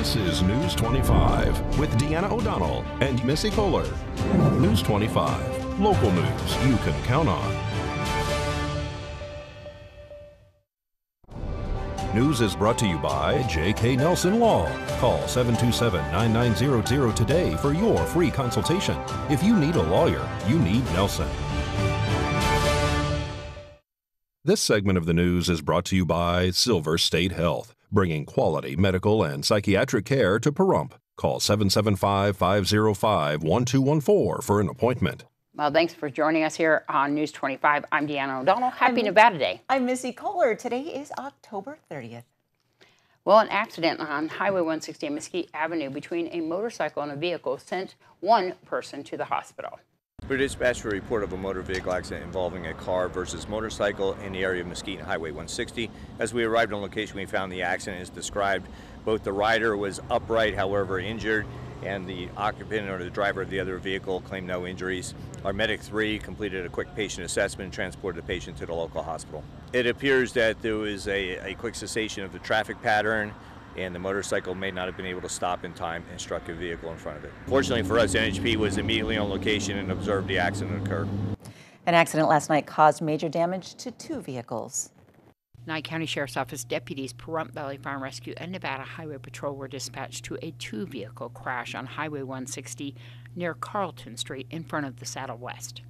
This is News 25 with Deanna O'Donnell and Missy Kohler. News 25, local news you can count on. News is brought to you by J.K. Nelson Law. Call 727-9900 today for your free consultation. If you need a lawyer, you need Nelson. This segment of the news is brought to you by Silver State Health, bringing quality medical and psychiatric care to Pahrump. Call 775-505-1214 for an appointment. Well, thanks for joining us here on News 25. I'm Deanna O'Donnell. Happy Nevada Day. I'm Missy Kohler. Today is October 30th. Well, an accident on Highway 160 and Mesquite Avenue between a motorcycle and a vehicle sent one person to the hospital. We dispatched a report of a motor vehicle accident involving a car versus motorcycle in the area of Mesquite and Highway 160. As we arrived on location, we found the accident is described. Both the rider was upright, however injured, and the occupant or the driver of the other vehicle claimed no injuries. Our Medic 3 completed a quick patient assessment and transported the patient to the local hospital. It appears that there was a quick cessation of the traffic pattern, and the motorcycle may not have been able to stop in time and struck a vehicle in front of it. Fortunately for us, NHP was immediately on location and observed the accident occur. An accident last night caused major damage to 2 vehicles. Nye County Sheriff's Office deputies, Pahrump Valley Fire and Rescue, and Nevada Highway Patrol were dispatched to a 2-vehicle crash on Highway 160 near Carlton Street in front of the Saddle West.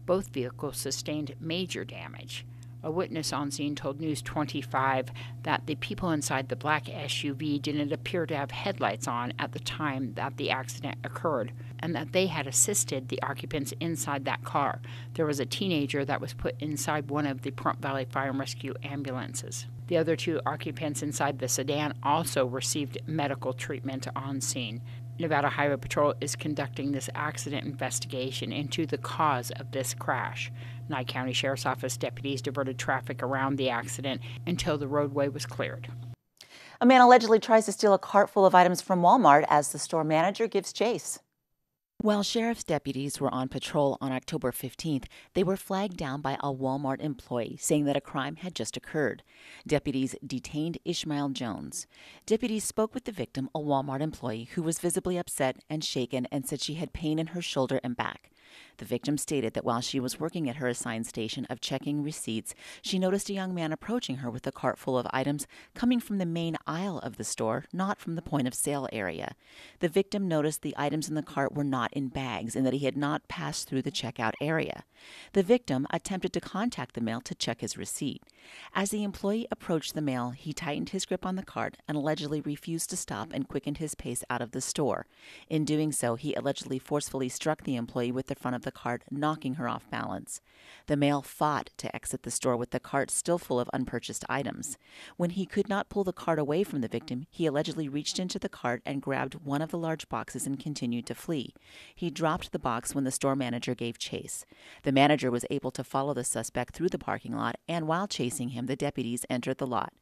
Both vehicles sustained major damage. A witness on scene told News 25 that the people inside the black SUV didn't appear to have headlights on at the time that the accident occurred, and that they had assisted the occupants inside that car. There was a teenager that was put inside one of the Pahrump Valley Fire and Rescue ambulances. The other 2 occupants inside the sedan also received medical treatment on scene. Nevada Highway Patrol is conducting this accident investigation into the cause of this crash. Nye County Sheriff's Office deputies diverted traffic around the accident until the roadway was cleared. A man allegedly tries to steal a cart full of items from Walmart as the store manager gives chase. While sheriff's deputies were on patrol on October 15th, they were flagged down by a Walmart employee saying that a crime had just occurred. Deputies detained Ishmael Jones. Deputies spoke with the victim, a Walmart employee who was visibly upset and shaken and said she had pain in her shoulder and back. The victim stated that while she was working at her assigned station of checking receipts, she noticed a young man approaching her with a cart full of items coming from the main aisle of the store, not from the point of sale area. The victim noticed the items in the cart were not in bags and that he had not passed through the checkout area. The victim attempted to contact the male to check his receipt. As the employee approached the male, he tightened his grip on the cart and allegedly refused to stop and quickened his pace out of the store. In doing so, he allegedly forcefully struck the employee with the front of the cart, knocking her off balance. The male fought to exit the store with the cart still full of unpurchased items. When he could not pull the cart away from the victim, he allegedly reached into the cart and grabbed one of the large boxes and continued to flee. He dropped the box when the store manager gave chase. The manager was able to follow the suspect through the parking lot, and while chasing him, the deputies entered the lot.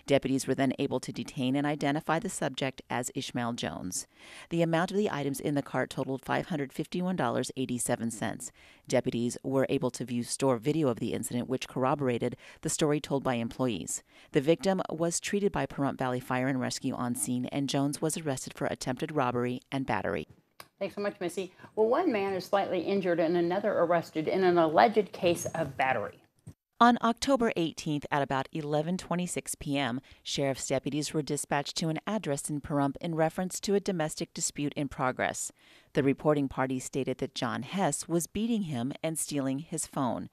Deputies were then able to detain and identify the subject as Ishmael Jones. The amount of the items in the cart totaled $551.87. Deputies were able to view store video of the incident, which corroborated the story told by employees. The victim was treated by Pahrump Valley Fire and Rescue on scene, and Jones was arrested for attempted robbery and battery. Thanks so much, Missy. Well, one man is slightly injured and another arrested in an alleged case of battery. On October 18th at about 11:26 p.m., sheriff's deputies were dispatched to an address in Pahrump in reference to a domestic dispute in progress. The reporting party stated that John Hess was beating him and stealing his phone.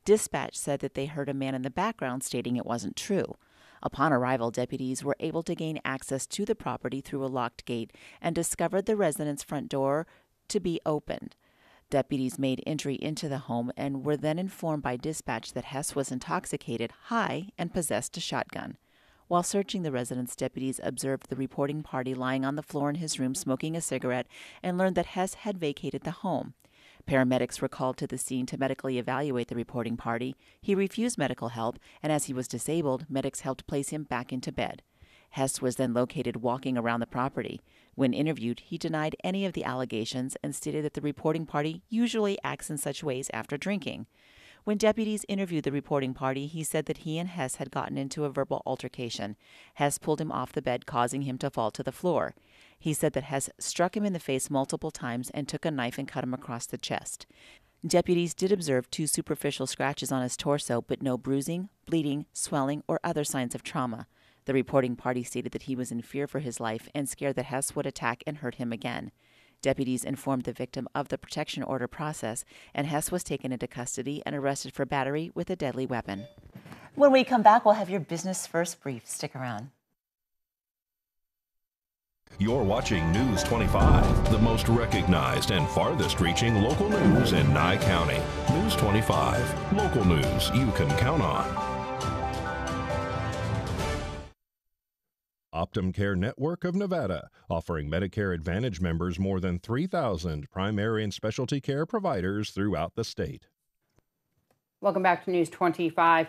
Dispatch said that they heard a man in the background stating it wasn't true. Upon arrival, deputies were able to gain access to the property through a locked gate and discovered the resident's front door to be opened. Deputies made entry into the home and were then informed by dispatch that Hess was intoxicated, high, and possessed a shotgun. While searching the residence, deputies observed the reporting party lying on the floor in his room smoking a cigarette and learned that Hess had vacated the home. Paramedics were called to the scene to medically evaluate the reporting party. He refused medical help, and as he was disabled, medics helped place him back into bed. Hess was then located walking around the property. When interviewed, he denied any of the allegations and stated that the reporting party usually acts in such ways after drinking. When deputies interviewed the reporting party, he said that he and Hess had gotten into a verbal altercation. Hess pulled him off the bed, causing him to fall to the floor. He said that Hess struck him in the face multiple times and took a knife and cut him across the chest. Deputies did observe 2 superficial scratches on his torso, but no bruising, bleeding, swelling, or other signs of trauma. The reporting party stated that he was in fear for his life and scared that Hess would attack and hurt him again. Deputies informed the victim of the protection order process, and Hess was taken into custody and arrested for battery with a deadly weapon. When we come back, we'll have your Business First brief. Stick around. You're watching News 25, the most recognized and farthest-reaching local news in Nye County. News 25, local news you can count on. Optum Care Network of Nevada, offering Medicare Advantage members more than 3,000 primary and specialty care providers throughout the state. Welcome back to News 25.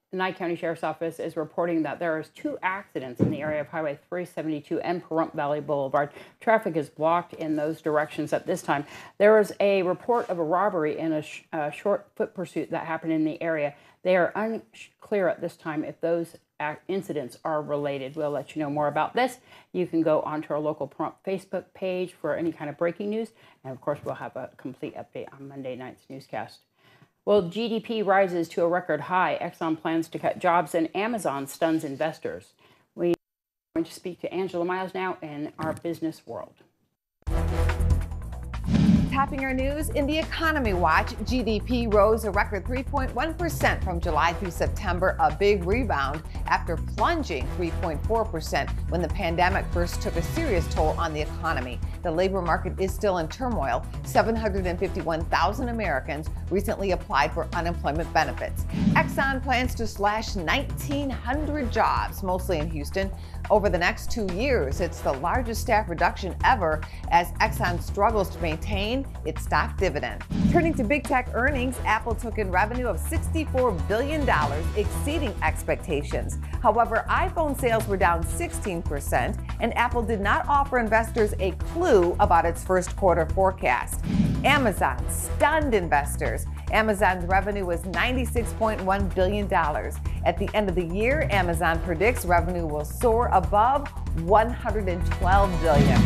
The Nye County Sheriff's Office is reporting that there is 2 accidents in the area of Highway 372 and Pahrump Valley Boulevard. Traffic is blocked in those directions at this time. There is a report of a robbery in a short foot pursuit that happened in the area. They are unclear at this time if those incidents are related. We'll let you know more about this. You can go onto our local Pahrump Facebook page for any kind of breaking news. And of course, we'll have a complete update on Monday night's newscast. Well, GDP rises to a record high. Exxon plans to cut jobs, and Amazon stuns investors. We are going to speak to Angela Miles now in our business world. Topping our news in the Economy Watch, GDP rose a record 3.1% from July through September, a big rebound after plunging 3.4% when the pandemic first took a serious toll on the economy. The labor market is still in turmoil. 751,000 Americans recently applied for unemployment benefits. Exxon plans to slash 1,900 jobs, mostly in Houston, over the next 2 years. It's the largest staff reduction ever as Exxon struggles to maintain its stock dividend. Turning to big tech earnings, Apple took in revenue of $64 billion, exceeding expectations. However, iPhone sales were down 16%, and Apple did not offer investors a clue about its first quarter forecast. Amazon stunned investors. Amazon's revenue was $96.1 billion. At the end of the year, Amazon predicts revenue will soar above $112 billion.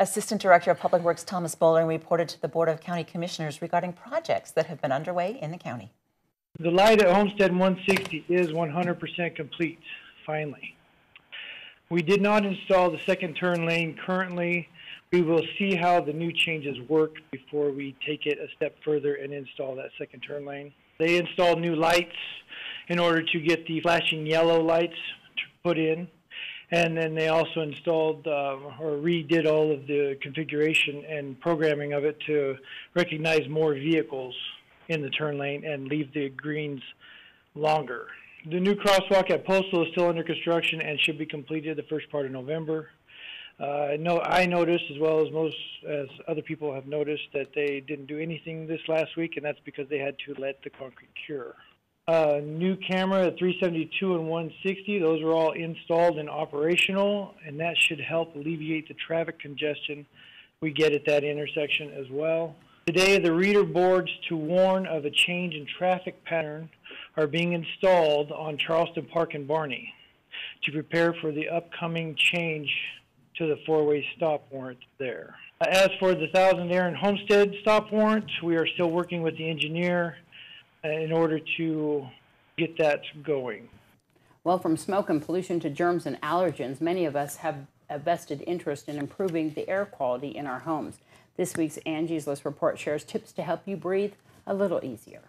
Assistant Director of Public Works Thomas Bowling reported to the Board of County Commissioners regarding projects that have been underway in the county. The light at Homestead 160 is 100% complete, finally. We did not install the second turn lane currently. We will see how the new changes work before we take it a step further and install that second turn lane. They installed new lights in order to get the flashing yellow lights put in. And then they also installed or redid all of the configuration and programming of it to recognize more vehicles in the turn lane and leave the greens longer. The new crosswalk at Postal is still under construction and should be completed the first part of November. I noticed, as well as other people have noticed, that they didn't do anything this last week, and that's because they had to let the concrete cure. New camera at 372 and 160, those are all installed and operational, and that should help alleviate the traffic congestion we get at that intersection as well. Today, the reader boards to warn of a change in traffic pattern are being installed on Charleston Park and Barney to prepare for the upcoming change to the four-way stop warrant there. As for the Thousand Aaron Homestead stop warrant, we are still working with the engineer in order to get that going. Well, from smoke and pollution to germs and allergens, many of us have a vested interest in improving the air quality in our homes. This week's Angie's List report shares tips to help you breathe a little easier.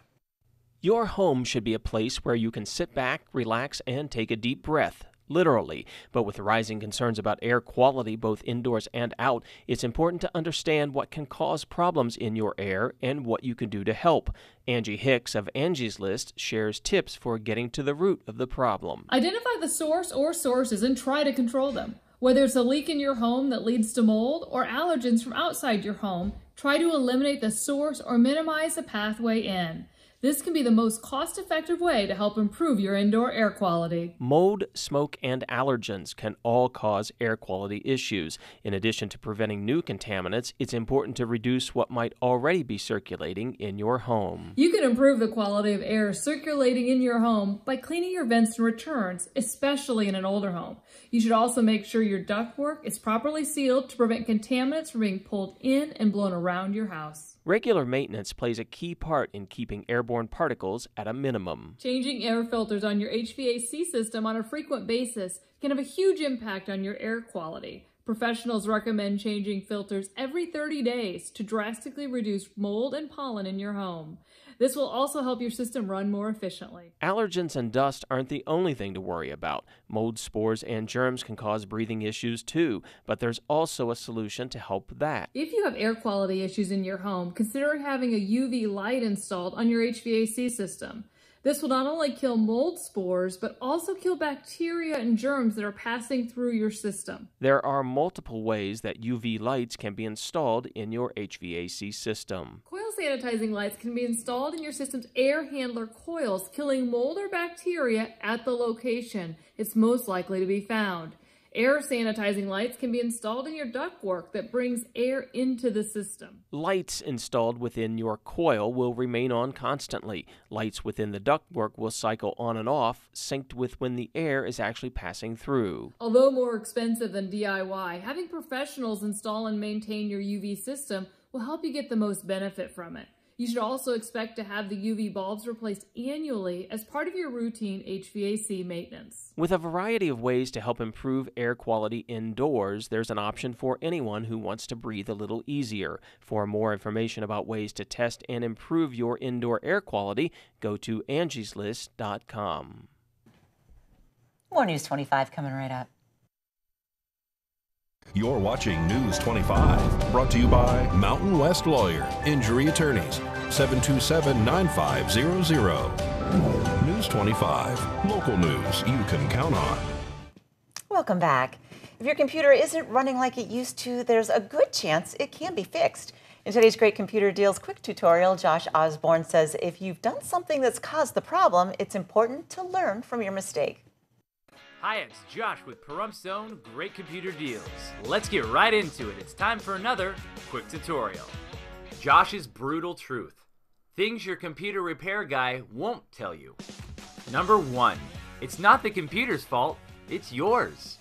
Your home should be a place where you can sit back, relax, and take a deep breath. Literally, but with rising concerns about air quality both indoors and out, it's important to understand what can cause problems in your air and what you can do to help. Angie Hicks of Angie's List shares tips for getting to the root of the problem. Identify the source or sources and try to control them. Whether it's a leak in your home that leads to mold or allergens from outside your home, try to eliminate the source or minimize the pathway in. This can be the most cost-effective way to help improve your indoor air quality. Mold, smoke, and allergens can all cause air quality issues. In addition to preventing new contaminants, it's important to reduce what might already be circulating in your home. You can improve the quality of air circulating in your home by cleaning your vents and returns, especially in an older home. You should also make sure your ductwork is properly sealed to prevent contaminants from being pulled in and blown around your house. Regular maintenance plays a key part in keeping airborne particles at a minimum. Changing air filters on your HVAC system on a frequent basis can have a huge impact on your air quality. Professionals recommend changing filters every 30 days to drastically reduce mold and pollen in your home. This will also help your system run more efficiently. Allergens and dust aren't the only thing to worry about. Mold, spores, and germs can cause breathing issues too, but there's also a solution to help that. If you have air quality issues in your home, consider having a UV light installed on your HVAC system. This will not only kill mold spores, but also kill bacteria and germs that are passing through your system. There are multiple ways that UV lights can be installed in your HVAC system. Coil sanitizing lights can be installed in your system's air handler coils, killing mold or bacteria at the location it's most likely to be found. Air sanitizing lights can be installed in your ductwork that brings air into the system. Lights installed within your coil will remain on constantly. Lights within the ductwork will cycle on and off, synced with when the air is actually passing through. Although more expensive than DIY, having professionals install and maintain your UV system will help you get the most benefit from it. You should also expect to have the UV bulbs replaced annually as part of your routine HVAC maintenance. With a variety of ways to help improve air quality indoors, there's an option for anyone who wants to breathe a little easier. For more information about ways to test and improve your indoor air quality, go to angieslist.com. More News 25 coming right up. You're watching News 25, brought to you by Mountain West Lawyer, Injury Attorneys, 727-9500. News 25, local news you can count on. Welcome back. If your computer isn't running like it used to, there's a good chance it can be fixed. In today's Great Computer Deals quick tutorial, Josh Osborne says if you've done something that's caused the problem, it's important to learn from your mistake. Hi, it's Josh with Pahrump Zone Great Computer Deals. Let's get right into it. It's time for another quick tutorial. Josh's brutal truth. Things your computer repair guy won't tell you. Number 1. It's not the computer's fault, it's yours.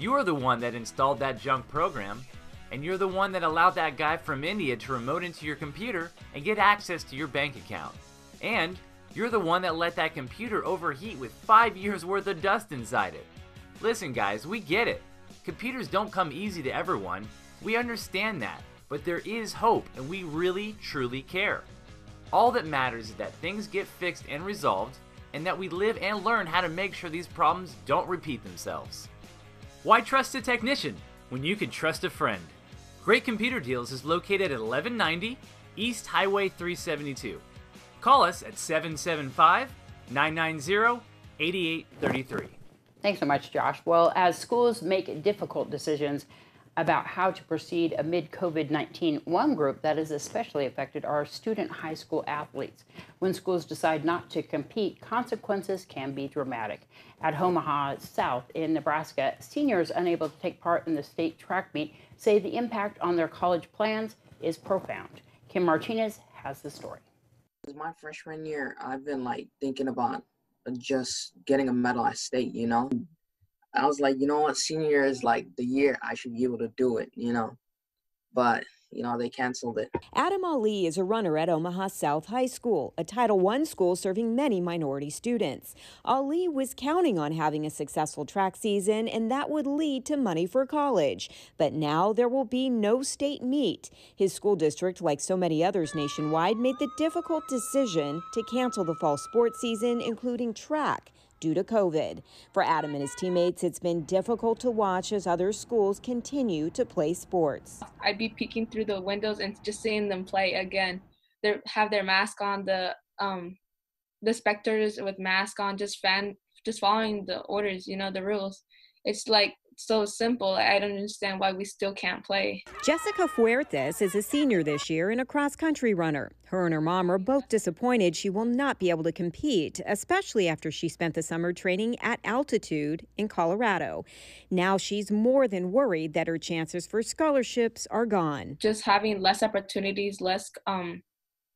You are the one that installed that junk program, and you're the one that allowed that guy from India to remote into your computer and get access to your bank account. And you're the one that let that computer overheat with 5 years worth of dust inside it. Listen guys, we get it. Computers don't come easy to everyone. We understand that, but there is hope and we really, truly care. All that matters is that things get fixed and resolved, and that we live and learn how to make sure these problems don't repeat themselves. Why trust a technician when you can trust a friend? Great Computer Deals is located at 1190 East Highway 372. Call us at 775-990-8833. Thanks so much, Josh. Well, as schools make difficult decisions about how to proceed amid COVID-19, one group that is especially affected are student high school athletes. When schools decide not to compete, consequences can be dramatic. At Omaha South in Nebraska, seniors unable to take part in the state track meet say the impact on their college plans is profound. Kim Martinez has the story. My freshman year, I've been thinking about just getting a medal at state, I was like, you know what, senior year is the year I should be able to do it, but they canceled it. Adam Ali is a runner at Omaha South High School, a Title I school serving many minority students. Ali was counting on having a successful track season, and that would lead to money for college. But now there will be no state meet. His school district, like so many others nationwide, made the difficult decision to cancel the fall sports season, including track, due to COVID. For Adam and his teammates, it's been difficult to watch as other schools continue to play sports. I'd be peeking through the windows and just seeing them play again. They have their mask on, the spectators with mask on, just following the orders, the rules. It's like so simple. I don't understand why we still can't play. Jessica Fuertes is a senior this year and a cross-country runner. Her and her mom are both disappointed she will not be able to compete, especially after she spent the summer training at altitude in Colorado. Now she's more than worried that her chances for scholarships are gone. Just having less opportunities, less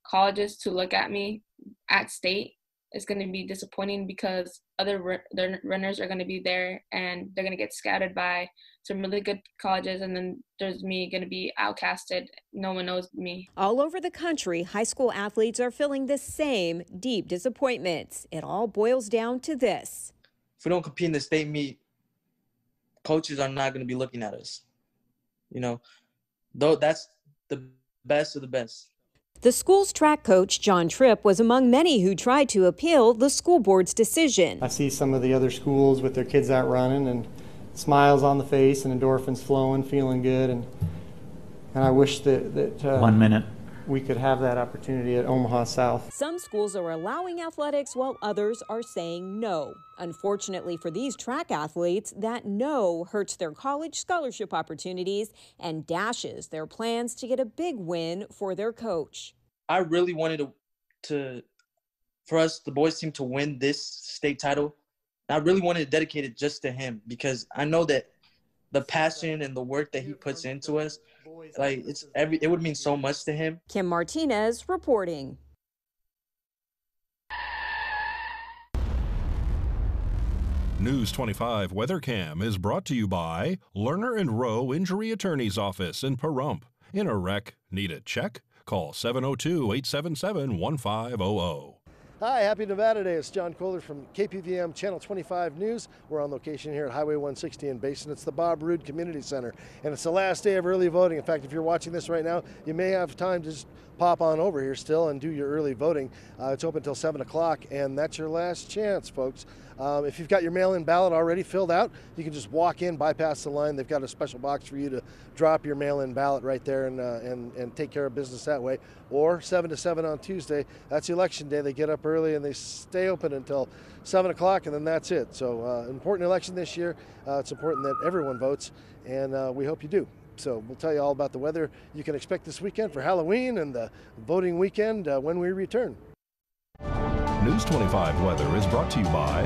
colleges to look at me at state is going to be disappointing, because other runners are going to be there and they're going to get scouted by some really good colleges, and then there's me going to be outcasted. No one knows me. All over the country, high school athletes are feeling the same deep disappointments. It all boils down to this. If we don't compete in the state meet, coaches are not going to be looking at us. You know, though that's the best of the best. The school's track coach, John Tripp, was among many who tried to appeal the school board's decision. I see some of the other schools with their kids out running and smiles on the face and endorphins flowing, feeling good, and I wish that 1 minute. We could have that opportunity at Omaha South. Some schools are allowing athletics while others are saying no. Unfortunately for these track athletes, that no hurts their college scholarship opportunities and dashes their plans to get a big win for their coach. I really wanted for us, the boys team, to win this state title. I really wanted to dedicate it just to him, because I know that the passion and the work that he puts into us, like it would mean so much to him. Kim Martinez reporting. News 25 WeatherCam is brought to you by Lerner and Rowe Injury Attorney's Office in Pahrump. In a wreck, need a check? Call 702-877-1500. Hi, happy Nevada Day. It's John Kohler from KPVM Channel 25 News. We're on location here at Highway 160 in Basin. It's the Bob Roode Community Center, and it's the last day of early voting. In fact, if you're watching this right now, you may have time to just pop on over here still and do your early voting. It's open until 7 o'clock, and that's your last chance, folks. If you've got your mail-in ballot already filled out, you can just walk in, bypass the line. They've got a special box for you to drop your mail-in ballot right there and take care of business that way. Or 7 to 7 on Tuesday. That's election day. They get up early and they stay open until 7 o'clock, and then that's it. So important election this year. It's important that everyone votes, and we hope you do. So we'll tell you all about the weather you can expect this weekend for Halloween and the voting weekend when we return. News 25 weather is brought to you by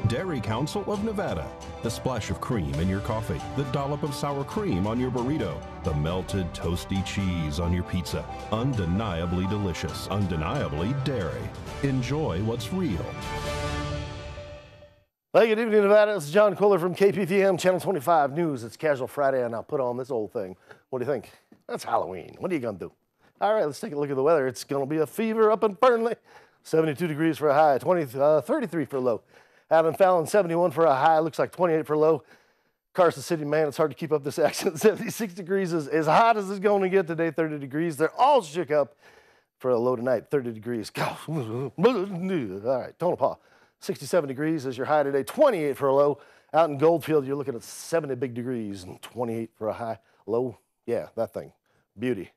Dairy Council of Nevada. The splash of cream in your coffee, the dollop of sour cream on your burrito, the melted toasty cheese on your pizza. Undeniably delicious, undeniably dairy. Enjoy what's real. Hey, good evening, Nevada. This is John Kohler from KPVM Channel 25 News. It's Casual Friday, and I'll put on this old thing. What do you think? That's Halloween. What are you going to do? All right, let's take a look at the weather. It's going to be a fever up in Fernley. 72 degrees for a high, 33 for a low. Out in Fallon, 71 for a high, looks like 28 for a low. Carson City, man, it's hard to keep up this accent. 76 degrees is as hot as it's going to get today, 30 degrees. They're all shook up for a low tonight, 30 degrees. All right, Tonopah, 67 degrees is your high today, 28 for a low. Out in Goldfield, you're looking at 70 big degrees and 28 for a high. Low, yeah, that thing, beauty.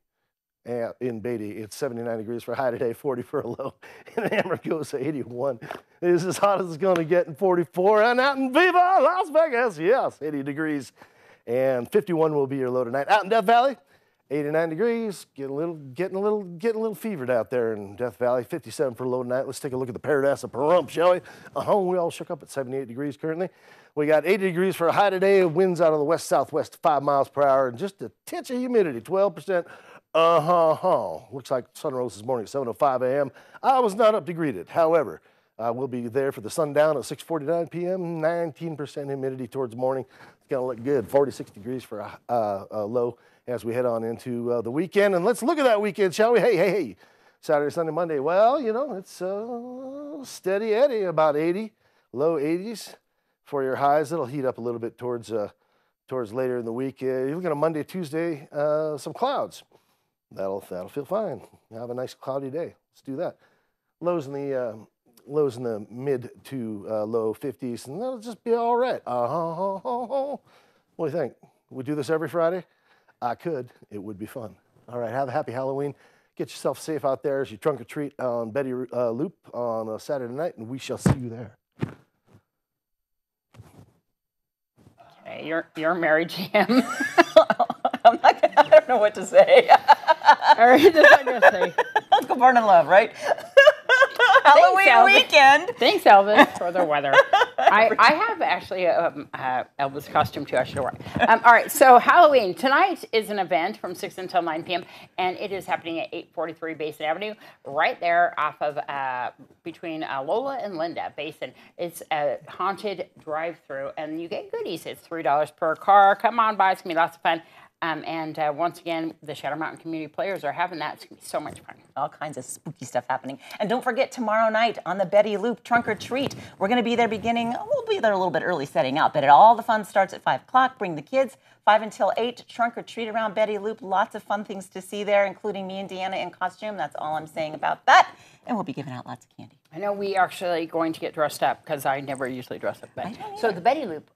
And in Beatty, it's 79 degrees for a high today, 40 for a low. In Amargosa, 81 is as hot as it's going to get, in 44. And out in Viva, Las Vegas, yes, 80 degrees. And 51 will be your low tonight. Out in Death Valley, 89 degrees, getting a little fevered out there in Death Valley. 57 for a low tonight. Let's take a look at the Paradise of Pahrump, shall we? We all shook up at 78 degrees currently. We got 80 degrees for a high today. Winds out of the west-southwest, 5 miles per hour, and just a tinge of humidity, 12%. Looks like sun rose this morning at 7:05 a.m. I was not up to greet it. However, we'll be there for the sundown at 6:49 p.m. 19% humidity towards morning. It's going to look good. 46 degrees for a low as we head on into the weekend. And let's look at that weekend, shall we? Hey. Saturday, Sunday, Monday. Well, you know, it's steady Eddie, about 80, low 80s for your highs. It'll heat up a little bit towards later in the week. You're looking at Monday, Tuesday, some clouds. That'll feel fine. Have a nice cloudy day. Let's do that. Lows in the mid to low 50s, and that'll just be all right. What do you think? We do this every Friday? I could. It would be fun. All right. Have a happy Halloween. Get yourself safe out there as you trunk or treat on Betty Loop on a Saturday night, and we shall see you there. Okay, you're married to him. I don't know what to say. All right, that's what I'm gonna say. Let's go burn in love, right? Halloween weekend. Thanks, Elvis, for the weather. I have actually a Elvis costume too. I should wear. All right, so Halloween tonight is an event from 6 until 9 p.m. and it is happening at 843 Basin Avenue, right there off of between Lola and Linda Basin. It's a haunted drive-through, and you get goodies. It's $3 per car. Come on by; it's gonna be lots of fun. Once again, the Shadow Mountain Community Players are having that. It's going to be so much fun. All kinds of spooky stuff happening. And don't forget, tomorrow night on the Betty Loop Trunk or Treat, we're going to be there we'll be there a little bit early setting up, but all the fun starts at 5 o'clock. Bring the kids, 5 until 8, trunk or treat around Betty Loop. Lots of fun things to see there, including me and Deanna in costume. That's all I'm saying about that. And we'll be giving out lots of candy. I know we are actually going to get dressed up because I never usually dress up. So the Betty Loop,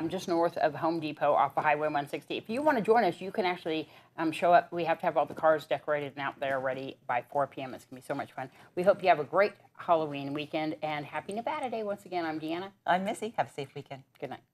just north of Home Depot off of Highway 160. If you want to join us, you can actually show up. We have to have all the cars decorated and out there ready by 4 p.m. It's going to be so much fun. We hope you have a great Halloween weekend and happy Nevada Day. Once again, I'm Deanna. I'm Missy. Have a safe weekend. Good night.